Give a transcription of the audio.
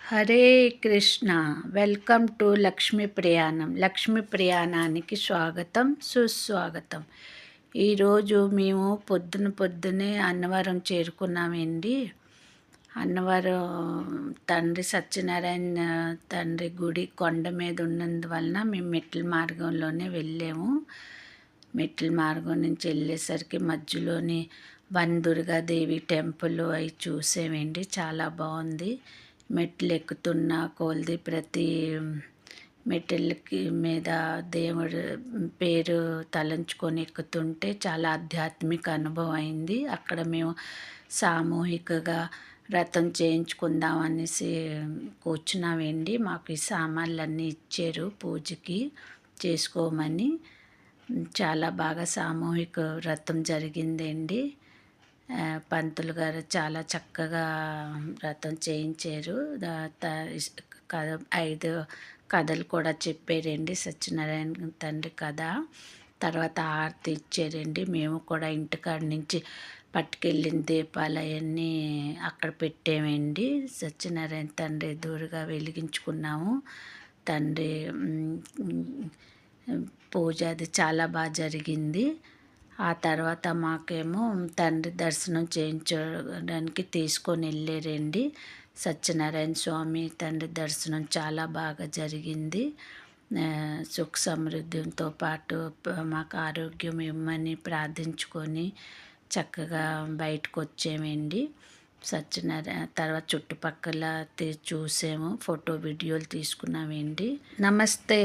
Hare Krishna. Welcome to Lakshmi ప్రయాణం. లక్ష్మీ ప్రయాణానికి స్వాగతం, సుస్వాగతం. ఈరోజు మేము పొద్దున్నే అన్నవరం చేరుకున్నామండి. అన్నవరం తండ్రి సత్యనారాయణ తండ్రి గుడి కొండ మీద ఉన్నందువలన మేము మెట్ల మార్గంలోనే వెళ్ళాము. మెట్ల మార్గం నుంచి వెళ్ళేసరికి మధ్యలోని వనదుర్గాదేవి టెంపుల్ అవి చూసామండి. చాలా బాగుంది. మెట్లు ఎక్కుతున్న కొలది ప్రతి మెట్లకి మీద దేవుడు పేరు తలంచుకొని ఎక్కుతుంటే చాలా ఆధ్యాత్మిక అనుభవం అయింది. అక్కడ మేము సామూహికగా వ్రతం చేయించుకుందాం అనేసి కూర్చున్నామండి. మాకు ఈ సామాన్లన్నీ ఇచ్చారు పూజకి చేసుకోమని. చాలా బాగా సామూహిక వ్రతం జరిగిందండి. పంతులు గారు చాలా చక్కగా వ్రతం చేయించారు. కథ 5 కథలు కూడా చెప్పారండి. సత్యనారాయణ తండ్రి కథ. తర్వాత హారతి ఇచ్చారండి. మేము కూడా ఇంటికాడ నుంచి పట్టుకెళ్ళిన దీపాలు అవన్నీ అక్కడ పెట్టామండి. సత్యనారాయణ తండ్రి ఎదురుగా వెలిగించుకున్నాము. తండ్రి పూజ అది చాలా బాగా జరిగింది. ఆ తర్వాత మాకేమో తండ్రి దర్శనం చేయించడానికి తీసుకొని వెళ్ళారండి. సత్యనారాయణ స్వామి తండ్రి దర్శనం చాలా బాగా జరిగింది. సుఖ సమృద్ధితో పాటు మాకు ఆరోగ్యం ఇమ్మని ప్రార్థించుకొని చక్కగా బయటకు వచ్చామండి. సత్యనారాయణ తర్వాత చుట్టుపక్కల చూసాము, ఫోటో వీడియోలు తీసుకున్నామండి. నమస్తే.